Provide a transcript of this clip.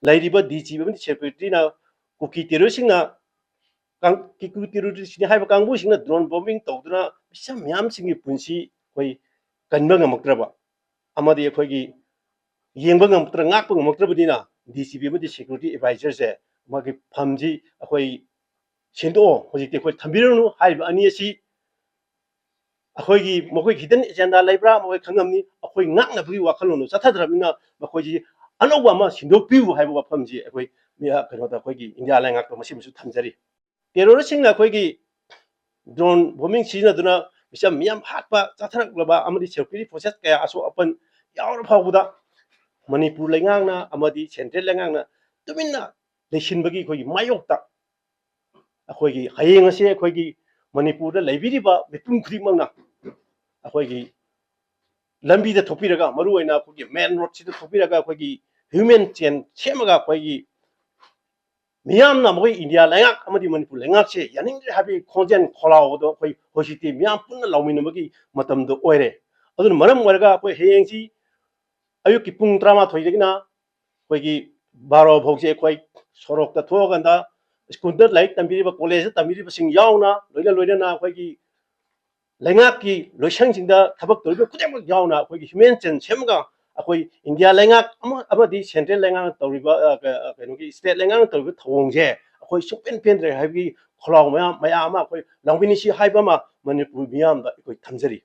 ꯂꯩꯔꯤꯕ ꯗꯤꯖꯤ ꯑꯃꯗꯤ ꯁꯦꯀ꯭ꯌꯨꯔꯤꯇꯤꯅ ꯀꯨꯀꯤ ꯇꯦꯔꯣꯔꯤꯁꯁꯤꯡꯅ ꯀꯨꯀꯤ ꯇꯦꯔꯣꯔꯤꯁꯅꯤ ꯍꯥꯏꯕ ꯀꯥꯡꯕꯨꯁꯤꯡꯅ ꯗ꯭ꯔꯣꯟ ꯕꯣꯝꯕꯤꯡ ꯇꯧꯗꯨꯅ ꯃꯤꯆꯝ ꯃꯌꯥꯝꯁꯤꯡꯒꯤ ꯄꯨꯟꯁꯤ ꯑꯩꯈꯣꯏ ꯀꯟꯕ ꯉꯝꯃꯛꯇ꯭ꯔꯕ ꯑꯃꯗꯤ ꯑꯩꯈꯣꯏꯒꯤ ꯌꯦꯡꯕ ꯉꯝꯃꯛꯇ꯭ꯔ ꯉꯥꯛꯄ ꯉꯝꯃꯛꯇ꯭ꯔꯕꯅꯤꯅ ꯗꯤꯖꯤꯄꯤ ꯑꯃꯗꯤ ꯁꯦꯀ꯭ꯌꯨꯔꯤꯇꯤ ꯑꯦꯗꯚꯥꯏꯖꯔꯁꯦ ꯃꯥꯒꯤ ꯐꯝꯁꯤ ꯑꯩꯈꯣꯏ ꯁꯦꯝꯗꯣꯛꯑꯣ ꯍꯧꯖꯤꯛꯇꯤ ꯑꯩꯈꯣꯏ ꯊꯝꯕꯤꯔꯨꯅꯨ ꯍꯥꯏꯔꯤꯕ ꯑꯅꯤ ꯑꯁꯤ ꯑꯩꯈꯣꯏꯒꯤ ꯃꯈꯣꯏ ꯍꯤꯗꯟ ꯑꯦꯖꯦꯟꯗꯥ ꯂꯩꯕ꯭ꯔꯥ ꯃꯈꯣꯏ ꯈꯪꯉꯝꯅꯤ ꯑꯩꯈꯣꯏ ꯉꯥꯛꯅꯕꯒꯤ ꯋꯥꯈꯜꯂꯣꯟꯗꯣ ꯆꯠꯊꯗ꯭ꯔꯕꯅꯤꯅ ꯃꯈꯣꯏꯁꯤ ꯑꯅꯧꯕ ꯑꯃ ꯁꯤꯟꯗꯣꯛꯄꯤꯌꯨ ꯍꯥꯏꯕ ꯋꯥꯐꯝꯁꯤ ꯑꯩꯈꯣꯏ ꯀꯩꯅꯣꯗ ꯑꯩꯈꯣꯏꯒꯤ ꯏꯟꯗꯤꯌꯥ ꯂꯩꯉꯥꯛꯇ ꯃꯁꯤꯃꯁꯨ ꯊꯝꯖꯔꯤ ꯇꯦꯔꯣꯔꯤꯁꯁꯤꯡꯅ ꯑꯩꯈꯣꯏꯒꯤ ꯗ꯭ꯔꯣꯟ ꯕꯣꯝꯕꯤꯡ ꯁꯤꯖꯤꯟꯅꯗꯨꯅ ꯃꯤꯆꯝ ꯃꯤꯌꯥꯝ ꯍꯥꯠꯄ ꯆꯠꯊꯔꯛꯂꯕ ꯑꯃꯗꯤ ꯁꯦꯀ꯭ꯌꯨꯔꯤꯇꯤ ꯐꯣꯔꯁꯦꯁ ꯀꯌꯥ ꯑꯁꯣꯛ ꯑꯄꯟ ꯌꯥꯎꯔ ꯐꯥꯎꯕꯗ ꯃꯅꯤꯄꯨꯔ ꯂꯩꯉꯥꯛꯅ ꯑꯃꯗꯤ ꯁꯦꯟꯇ꯭ꯔꯦꯜ ꯂꯩꯉꯥꯛꯅ ꯇꯨꯃꯤꯟꯅ ꯂꯩꯁꯤꯟꯕꯒꯤ ꯑꯩꯈꯣꯏꯒꯤ ꯃꯥꯌꯣꯛꯇ ꯑꯩꯈꯣꯏꯒꯤ ꯍꯌꯦꯡ ꯑꯁꯤ ꯑꯩꯈꯣꯏꯒꯤ ꯃꯅꯤꯄꯨꯔꯗ ꯂꯩꯕꯤꯔꯤꯕ ꯃꯤꯄꯨꯝ ꯈꯨꯗꯤꯡꯃꯛꯅ ꯑꯩꯈꯣꯏꯒꯤ ꯂꯝꯕꯤꯗ ꯊꯣꯛꯄꯤꯔꯒ ꯃꯔꯨꯑꯣꯏꯅ ꯑꯩꯈꯣꯏꯒꯤ ꯃꯦꯟ ꯔꯣꯗꯁꯤꯗ ꯊꯣꯛꯄꯤꯔꯒ ꯑꯩꯈꯣꯏꯒꯤ ꯍ꯭ꯌꯨꯃꯦꯟ ꯆꯦꯟ ꯁꯦꯝꯃꯒ ꯑꯩꯈꯣꯏꯒꯤ ꯃꯤꯌꯥꯝꯅ ꯃꯈꯣꯏ ꯏꯟꯗꯤꯌꯥ ꯂꯩꯉꯥꯛ ꯑꯃꯗꯤ ꯃꯅꯤꯄꯨꯔ ꯂꯩꯉꯥꯛꯁꯦ ꯌꯥꯅꯤꯡꯗ꯭ꯔꯦ ꯍꯥꯏꯕꯒꯤ ꯈꯣꯟꯖꯦꯜ ꯈꯣꯜꯂꯥꯎꯕꯗꯣ ꯑꯩꯈꯣꯏ ꯍꯧꯖꯤꯛꯇꯤ ꯃꯤꯌꯥꯝ ꯄꯨꯟꯅ ꯂꯥꯎꯃꯤꯟꯅꯕꯒꯤ ꯃꯇꯝꯗꯣ ꯑꯣꯏꯔꯦ ꯑꯗꯨꯅ ꯃꯔꯝ ꯑꯣꯏꯔꯒ ꯑꯩꯈꯣꯏ ꯍꯌꯦꯡꯁꯤ ꯑꯌꯨꯛꯀꯤ ꯄꯨꯡ 12ꯗꯒꯤꯅ ꯑꯩꯈꯣꯏꯒꯤ 12 ꯐꯥꯎꯁꯦ ꯑꯩꯈꯣꯏ ꯁꯣꯔꯣꯛꯇ ꯊꯣꯛꯑꯀꯥꯟꯗ ꯁ꯭ꯀꯨꯜꯗ ꯂꯥꯏꯔꯤꯛ ꯇꯝꯕꯤꯔꯤꯕ ꯀꯣꯂꯦꯖꯇ ꯇꯝꯕꯤꯔꯤꯕꯁꯤꯡ ꯌꯥꯎꯅ ꯂꯣꯏꯅꯅ ꯑꯩꯈꯣꯏꯒꯤ ꯂꯩꯉꯥꯛꯀꯤ ꯂꯣꯏꯁꯪꯁꯤꯡꯗ ꯊꯕꯛ ꯇꯧꯔꯤꯕ ꯈꯨꯗꯤꯡꯃꯛ ꯌꯥꯎꯅ ꯑꯩꯈꯣꯏꯒꯤ ꯍ꯭ꯌꯨꯃꯦꯟ ꯆꯦꯟ ꯁꯦꯝꯃꯒ ꯑꯩꯈꯣꯏ ꯏꯟꯗꯤꯌꯥ ꯂꯩꯉꯥꯛ ꯑꯃꯗꯤ ꯁꯦꯟꯇ꯭ꯔꯦꯜ ꯂꯩꯉꯥꯛꯅ ꯇꯧꯔꯤꯕ ꯀꯩꯅꯣꯒꯤ ꯁ꯭ꯇꯦꯠ ꯂꯩꯉꯥꯛꯅ ꯇꯧꯔꯤꯕ ꯊꯧꯑꯣꯡꯁꯦ ꯑꯩꯈꯣꯏ ꯁꯨꯡꯄꯦꯟ ꯄꯦꯟꯗ꯭ꯔꯦ ꯍꯥꯏꯕꯒꯤ ꯈꯣꯜꯂꯥꯎ ꯃꯌꯥꯝ ꯑꯃ ꯑꯩꯈꯣꯏ ꯂꯥꯡꯃꯤꯟꯅꯁꯤ ꯍꯥꯏꯕ ꯑꯃ ꯃꯅꯤꯄꯨꯔ ꯃꯤꯌꯥꯝꯗ ꯑꯩꯈꯣꯏ ꯊꯝꯖꯔꯤ